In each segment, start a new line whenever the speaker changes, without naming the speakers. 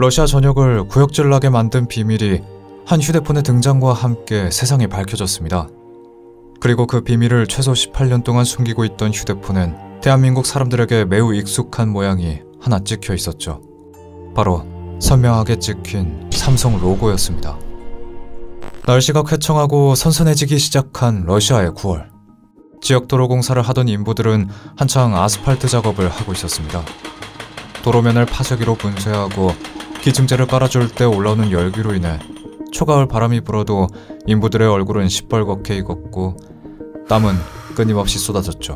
러시아 전역을 구역질나게 만든 비밀이 한 휴대폰의 등장과 함께 세상에 밝혀졌습니다. 그리고 그 비밀을 최소 18년 동안 숨기고 있던 휴대폰엔 대한민국 사람들에게 매우 익숙한 모양이 하나 찍혀 있었죠. 바로 선명하게 찍힌 삼성 로고였습니다. 날씨가 쾌청하고 선선해지기 시작한 러시아의 9월. 지역 도로 공사를 하던 인부들은 한창 아스팔트 작업을 하고 있었습니다. 도로면을 파쇄기로 분쇄하고 기증제를 깔아줄 때 올라오는 열기로 인해 초가을 바람이 불어도 인부들의 얼굴은 시뻘겋게 익었고 땀은 끊임없이 쏟아졌죠.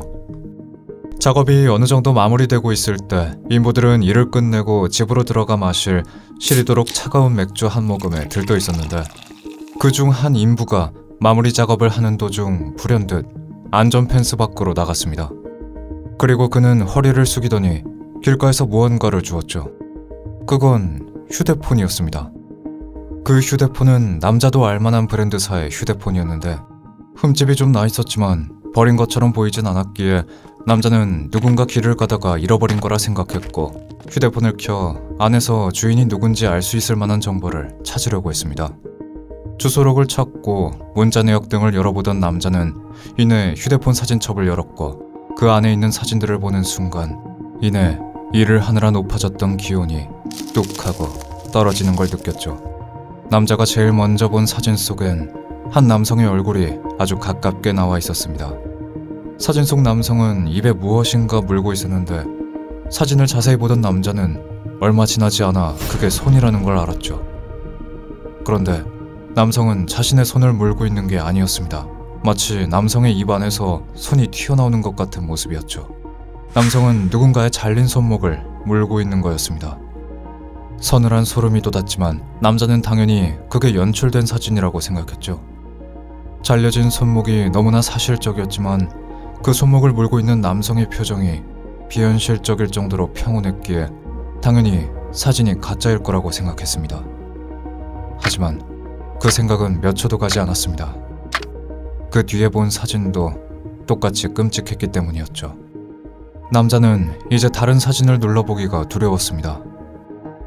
작업이 어느 정도 마무리되고 있을 때 인부들은 일을 끝내고 집으로 들어가 마실 시리도록 차가운 맥주 한 모금에 들떠 있었는데 그중 한 인부가 마무리 작업을 하는 도중 불현듯 안전 펜스 밖으로 나갔습니다. 그리고 그는 허리를 숙이더니 길가에서 무언가를 주웠죠. 그건 휴대폰이었습니다. 그 휴대폰은 남자도 알만한 브랜드사의 휴대폰이었는데 흠집이 좀 나 있었지만 버린 것처럼 보이진 않았기에 남자는 누군가 길을 가다가 잃어버린 거라 생각했고 휴대폰을 켜 안에서 주인이 누군지 알 수 있을 만한 정보를 찾으려고 했습니다. 주소록을 찾고 문자 내역 등을 열어보던 남자는 이내 휴대폰 사진첩을 열었고 그 안에 있는 사진들을 보는 순간 이내 일을 하느라 높아졌던 기온이 뚝 하고 떨어지는 걸 느꼈죠. 남자가 제일 먼저 본 사진 속엔 한 남성의 얼굴이 아주 가깝게 나와 있었습니다. 사진 속 남성은 입에 무엇인가 물고 있었는데 사진을 자세히 보던 남자는 얼마 지나지 않아 그게 손이라는 걸 알았죠. 그런데 남성은 자신의 손을 물고 있는 게 아니었습니다. 마치 남성의 입 안에서 손이 튀어나오는 것 같은 모습이었죠. 남성은 누군가의 잘린 손목을 물고 있는 거였습니다. 서늘한 소름이 돋았지만 남자는 당연히 그게 연출된 사진이라고 생각했죠. 잘려진 손목이 너무나 사실적이었지만 그 손목을 물고 있는 남성의 표정이 비현실적일 정도로 평온했기에 당연히 사진이 가짜일 거라고 생각했습니다. 하지만 그 생각은 몇 초도 가지 않았습니다. 그 뒤에 본 사진도 똑같이 끔찍했기 때문이었죠. 남자는 이제 다른 사진을 눌러보기가 두려웠습니다.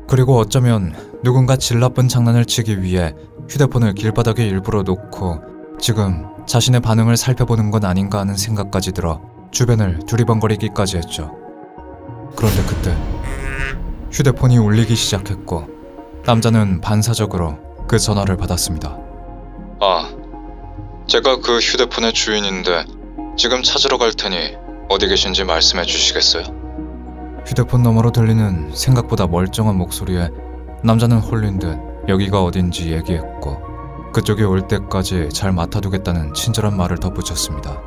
그리고 어쩌면 누군가 질 나쁜 장난을 치기 위해 휴대폰을 길바닥에 일부러 놓고 지금 자신의 반응을 살펴보는 건 아닌가 하는 생각까지 들어 주변을 두리번거리기까지 했죠. 그런데 그때 휴대폰이 울리기 시작했고 남자는 반사적으로 그 전화를 받았습니다. 제가 그 휴대폰의 주인인데 지금 찾으러 갈 테니 어디 계신지 말씀해 주시겠어요? 휴대폰 너머로 들리는 생각보다 멀쩡한 목소리에 남자는 홀린 듯 여기가 어딘지 얘기했고 그쪽이 올 때까지 잘 맡아두겠다는 친절한 말을 덧붙였습니다.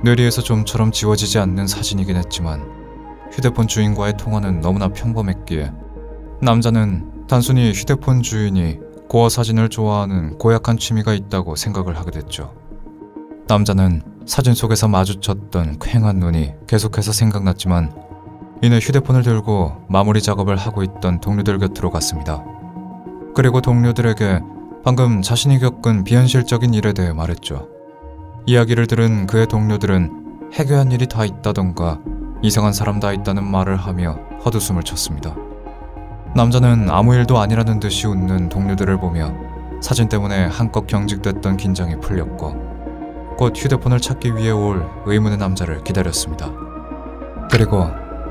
뇌리에서 좀처럼 지워지지 않는 사진이긴 했지만 휴대폰 주인과의 통화는 너무나 평범했기에 남자는 단순히 휴대폰 주인이 고어 사진을 좋아하는 고약한 취미가 있다고 생각을 하게 됐죠. 남자는 사진 속에서 마주쳤던 퀭한 눈이 계속해서 생각났지만 이내 휴대폰을 들고 마무리 작업을 하고 있던 동료들 곁으로 갔습니다. 그리고 동료들에게 방금 자신이 겪은 비현실적인 일에 대해 말했죠. 이야기를 들은 그의 동료들은 해괴한 일이 다 있다던가 이상한 사람 다 있다는 말을 하며 헛웃음을 쳤습니다. 남자는 아무 일도 아니라는 듯이 웃는 동료들을 보며 사진 때문에 한껏 경직됐던 긴장이 풀렸고 곧 휴대폰을 찾기 위해 올 의문의 남자를 기다렸습니다. 그리고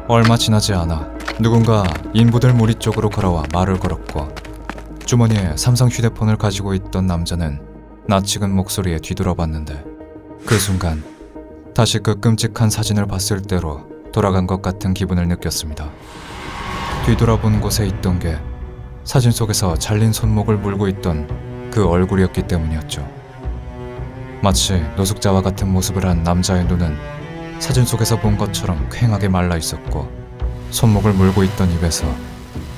얼마 지나지 않아 누군가 인부들 무리 쪽으로 걸어와 말을 걸었고 주머니에 삼성 휴대폰을 가지고 있던 남자는 낯익은 목소리에 뒤돌아봤는데 그 순간 다시 그 끔찍한 사진을 봤을 때로 돌아간 것 같은 기분을 느꼈습니다. 뒤돌아본 곳에 있던 게 사진 속에서 잘린 손목을 물고 있던 그 얼굴이었기 때문이었죠. 마치 노숙자와 같은 모습을 한 남자의 눈은 사진 속에서 본 것처럼 퀭하게 말라 있었고 손목을 물고 있던 입에서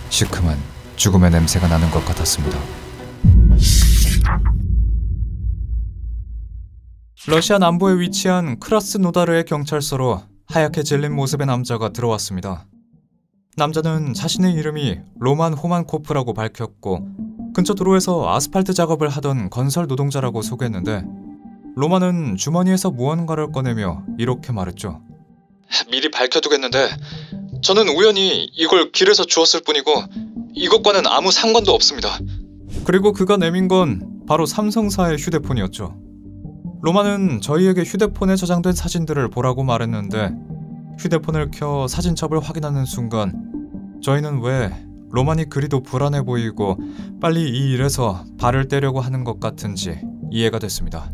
시큼한 죽음의 냄새가 나는 것 같았습니다. 러시아 남부에 위치한 크라스노다르의 경찰서로 하얗게 질린 모습의 남자가 들어왔습니다. 남자는 자신의 이름이 로만 호만코프라고 밝혔고 근처 도로에서 아스팔트 작업을 하던 건설 노동자라고 소개했는데 로만은 주머니에서 무언가를 꺼내며 이렇게 말했죠.
미리 밝혀두겠는데 저는 우연히 이걸 길에서 주웠을 뿐이고
이것과는 아무 상관도 없습니다. 그리고 그가 내민 건 바로 삼성사의 휴대폰이었죠. 로마는 저희에게 휴대폰에 저장된 사진들을 보라고 말했는데 휴대폰을 켜 사진첩을 확인하는 순간 저희는 왜 로만이 그리도 불안해 보이고 빨리 이 일에서 발을 떼려고 하는 것 같은지 이해가 됐습니다.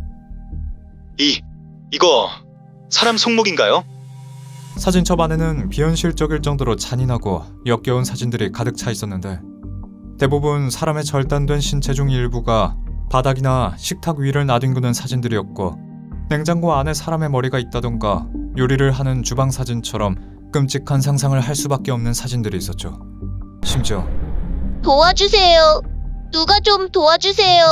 이거 사람 손목인가요?
사진첩 안에는 비현실적일 정도로 잔인하고 역겨운 사진들이 가득 차 있었는데 대부분 사람의 절단된 신체 중 일부가 바닥이나 식탁 위를 나뒹구는 사진들이었고 냉장고 안에 사람의 머리가 있다던가 요리를 하는 주방 사진처럼 끔찍한 상상을 할 수밖에 없는 사진들이 있었죠. 심지어
도와주세요. 누가 좀 도와주세요.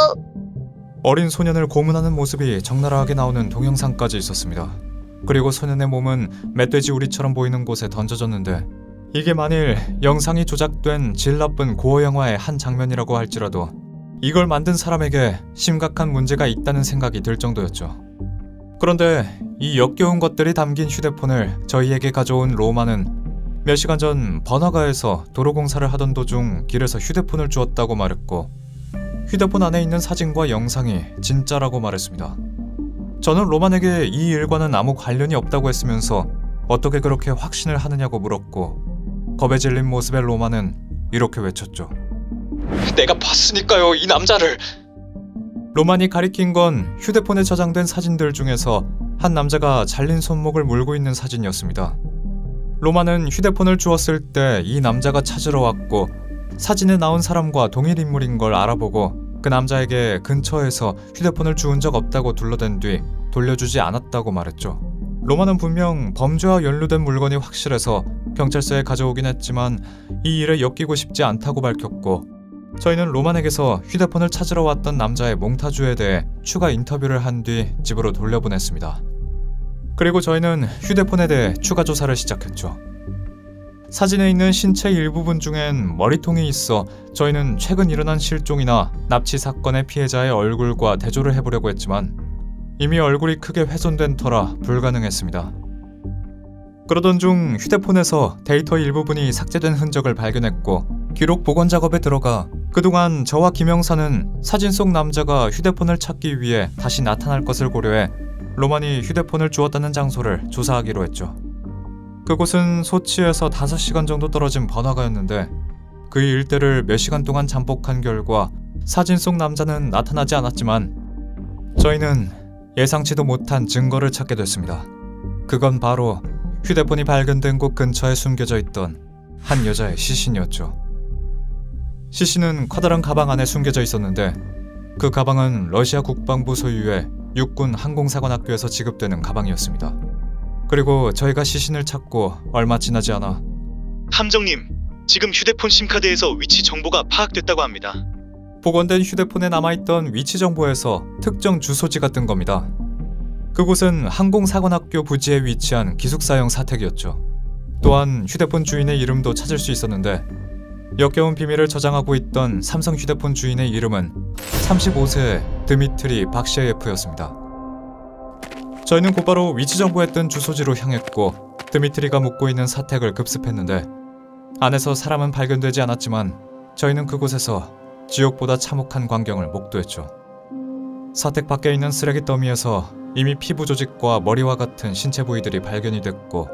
어린 소년을 고문하는 모습이 적나라하게 나오는 동영상까지 있었습니다. 그리고 소년의 몸은 멧돼지 우리처럼 보이는 곳에 던져졌는데 이게 만일 영상이 조작된 질 나쁜 고어 영화의 한 장면이라고 할지라도 이걸 만든 사람에게 심각한 문제가 있다는 생각이 들 정도였죠. 그런데 이 역겨운 것들이 담긴 휴대폰을 저희에게 가져온 로마는 몇 시간 전 번화가에서 도로공사를 하던 도중 길에서 휴대폰을 주었다고 말했고 휴대폰 안에 있는 사진과 영상이 진짜라고 말했습니다. 저는 로만에게 이 일과는 아무 관련이 없다고 했으면서 어떻게 그렇게 확신을 하느냐고 물었고 겁에 질린 모습의 로만은 이렇게 외쳤죠. 내가 봤으니까요, 이 남자를. 로만이 가리킨 건 휴대폰에 저장된 사진들 중에서 한 남자가 잘린 손목을 물고 있는 사진이었습니다. 로만은 휴대폰을 주었을 때 이 남자가 찾으러 왔고 사진에 나온 사람과 동일 인물인 걸 알아보고 그 남자에게 근처에서 휴대폰을 주운 적 없다고 둘러댄 뒤 돌려주지 않았다고 말했죠. 로만은 분명 범죄와 연루된 물건이 확실해서 경찰서에 가져오긴 했지만 이 일에 엮이고 싶지 않다고 밝혔고 저희는 로만에게서 휴대폰을 찾으러 왔던 남자의 몽타주에 대해 추가 인터뷰를 한 뒤 집으로 돌려보냈습니다. 그리고 저희는 휴대폰에 대해 추가 조사를 시작했죠. 사진에 있는 신체 일부분 중엔 머리통이 있어 저희는 최근 일어난 실종이나 납치 사건의 피해자의 얼굴과 대조를 해보려고 했지만 이미 얼굴이 크게 훼손된 터라 불가능했습니다. 그러던 중 휴대폰에서 데이터 일부분이 삭제된 흔적을 발견했고 기록 복원 작업에 들어가 그동안 저와 김영사는 사진 속 남자가 휴대폰을 찾기 위해 다시 나타날 것을 고려해 로만이 휴대폰을 주었다는 장소를 조사하기로 했죠. 그곳은 소치에서 5시간 정도 떨어진 번화가였는데 그 일대를 몇 시간 동안 잠복한 결과 사진 속 남자는 나타나지 않았지만 저희는 예상치도 못한 증거를 찾게 됐습니다. 그건 바로 휴대폰이 발견된 곳 근처에 숨겨져 있던 한 여자의 시신이었죠. 시신은 커다란 가방 안에 숨겨져 있었는데 그 가방은 러시아 국방부 소유의 육군 항공사관학교에서 지급되는 가방이었습니다. 그리고 저희가 시신을 찾고 얼마 지나지 않아
함정님, 지금 휴대폰 심카드에서 위치 정보가 파악됐다고 합니다.
복원된 휴대폰에 남아있던 위치 정보에서 특정 주소지가 뜬 겁니다. 그곳은 항공사관학교 부지에 위치한 기숙사형 사택이었죠. 또한 휴대폰 주인의 이름도 찾을 수 있었는데 역겨운 비밀을 저장하고 있던 삼성 휴대폰 주인의 이름은 35세의 드미트리 박시에프였습니다. 저희는 곧바로 위치 정보에 뜬 주소지로 향했고 드미트리가 묵고 있는 사택을 급습했는데 안에서 사람은 발견되지 않았지만 저희는 그곳에서 지옥보다 참혹한 광경을 목도했죠. 사택 밖에 있는 쓰레기 더미에서 이미 피부 조직과 머리와 같은 신체 부위들이 발견이 됐고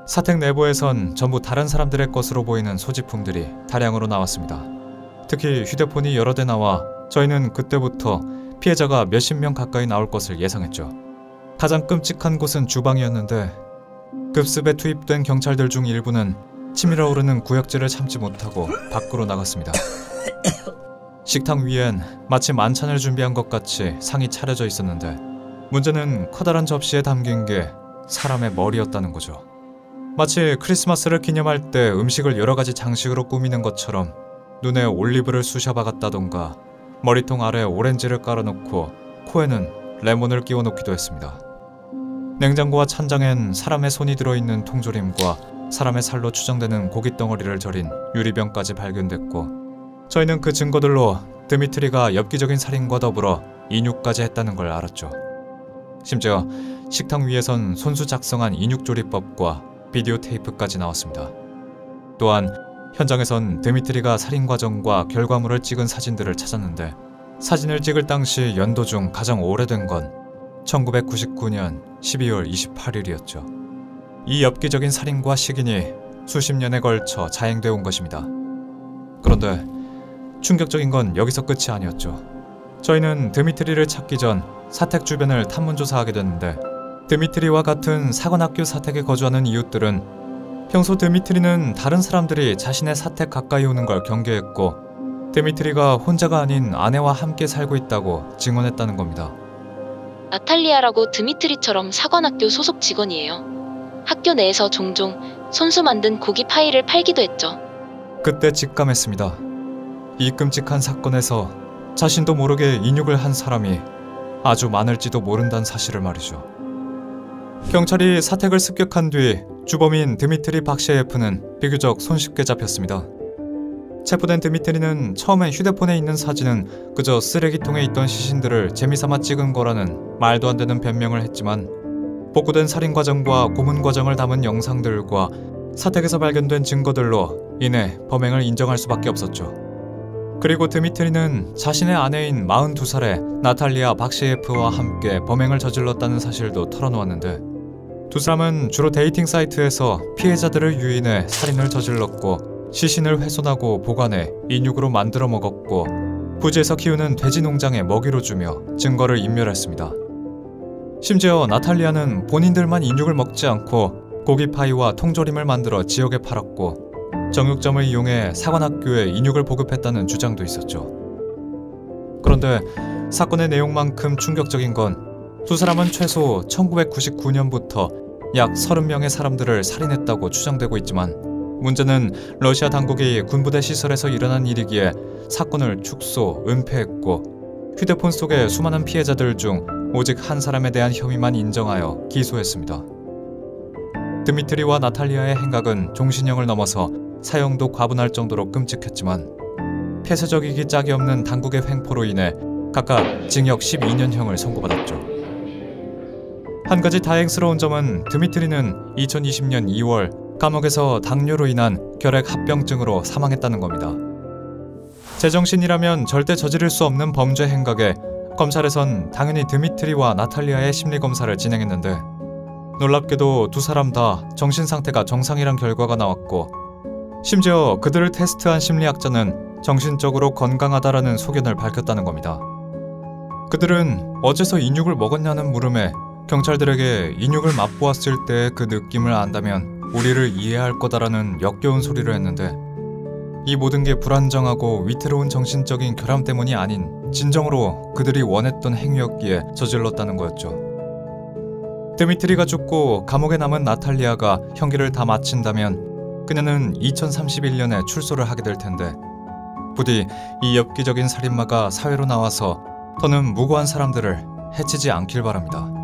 사택 내부에선 전부 다른 사람들의 것으로 보이는 소지품들이 다량으로 나왔습니다. 특히 휴대폰이 여러 대 나와 저희는 그때부터 피해자가 몇십 명 가까이 나올 것을 예상했죠. 가장 끔찍한 곳은 주방이었는데 급습에 투입된 경찰들 중 일부는 치밀어 오르는 구역질을 참지 못하고 밖으로 나갔습니다. 식탁 위엔 마치 만찬을 준비한 것 같이 상이 차려져 있었는데 문제는 커다란 접시에 담긴 게 사람의 머리였다는 거죠. 마치 크리스마스를 기념할 때 음식을 여러 가지 장식으로 꾸미는 것처럼 눈에 올리브를 쑤셔 박았다던가 머리통 아래 오렌지를 깔아놓고 코에는 레몬을 끼워 놓기도 했습니다. 냉장고와 찬장엔 사람의 손이 들어있는 통조림과 사람의 살로 추정되는 고깃덩어리를 절인 유리병까지 발견됐고 저희는 그 증거들로 드미트리가 엽기적인 살인과 더불어 인육까지 했다는 걸 알았죠. 심지어 식탁 위에선 손수 작성한 인육조리법과 비디오 테이프까지 나왔습니다. 또한 현장에선 드미트리가 살인 과정과 결과물을 찍은 사진들을 찾았는데 사진을 찍을 당시 연도 중 가장 오래된 건 1999년 12월 28일이었죠. 이 엽기적인 살인과 식인이 수십 년에 걸쳐 자행되어 온 것입니다. 그런데 충격적인 건 여기서 끝이 아니었죠. 저희는 드미트리를 찾기 전 사택 주변을 탐문조사하게 됐는데 드미트리와 같은 사관학교 사택에 거주하는 이웃들은 평소 드미트리는 다른 사람들이 자신의 사택 가까이 오는 걸 경계했고 드미트리가 혼자가 아닌 아내와 함께 살고 있다고 증언했다는 겁니다.
나탈리아라고 드미트리처럼 사관학교 소속 직원이에요. 학교 내에서 종종 손수 만든 고기 파이를 팔기도 했죠.
그때 직감했습니다. 이 끔찍한 사건에서 자신도 모르게 인육을 한 사람이 아주 많을지도 모른다는 사실을 말이죠. 경찰이 사택을 습격한 뒤 주범인 드미트리 박셰예프는 비교적 손쉽게 잡혔습니다. 체포된 드미트리는 처음엔 휴대폰에 있는 사진은 그저 쓰레기통에 있던 시신들을 재미삼아 찍은 거라는 말도 안 되는 변명을 했지만 복구된 살인 과정과 고문 과정을 담은 영상들과 사택에서 발견된 증거들로 인해 범행을 인정할 수밖에 없었죠. 그리고 드미트리는 자신의 아내인 42살의 나탈리아 박셰예프와 함께 범행을 저질렀다는 사실도 털어놓았는데 두 사람은 주로 데이팅 사이트에서 피해자들을 유인해 살인을 저질렀고 시신을 훼손하고 보관해 인육으로 만들어 먹었고 부지에서 키우는 돼지 농장에 먹이로 주며 증거를 인멸했습니다. 심지어 나탈리아는 본인들만 인육을 먹지 않고 고기 파이와 통조림을 만들어 지역에 팔았고 정육점을 이용해 사관학교에 인육을 보급했다는 주장도 있었죠. 그런데 사건의 내용만큼 충격적인 건 두 사람은 최소 1999년부터 약 30명의 사람들을 살인했다고 추정되고 있지만 문제는 러시아 당국이 군부대 시설에서 일어난 일이기에 사건을 축소, 은폐했고 휴대폰 속의 수많은 피해자들 중 오직 한 사람에 대한 혐의만 인정하여 기소했습니다. 드미트리와 나탈리아의 행각은 종신형을 넘어서 사형도 과분할 정도로 끔찍했지만 폐쇄적이기 짝이 없는 당국의 횡포로 인해 각각 징역 12년형을 선고받았죠. 한 가지 다행스러운 점은 드미트리는 2020년 2월 감옥에서 당뇨로 인한 결핵 합병증으로 사망했다는 겁니다. 제정신이라면 절대 저지를 수 없는 범죄 행각에 검찰에선 당연히 드미트리와 나탈리아의 심리검사를 진행했는데 놀랍게도 두 사람 다 정신상태가 정상이란 결과가 나왔고 심지어 그들을 테스트한 심리학자는 정신적으로 건강하다라는 소견을 밝혔다는 겁니다. 그들은 어째서 인육을 먹었냐는 물음에 경찰들에게 인육을 맛보았을 때 그 느낌을 안다면 우리를 이해할 거다라는 역겨운 소리를 했는데 이 모든 게 불안정하고 위태로운 정신적인 결함 때문이 아닌 진정으로 그들이 원했던 행위였기에 저질렀다는 거였죠. 드미트리가 죽고 감옥에 남은 나탈리아가 형기를 다 마친다면 그녀는 2031년에 출소를 하게 될 텐데 부디 이 엽기적인 살인마가 사회로 나와서 더는 무고한 사람들을 해치지 않길 바랍니다.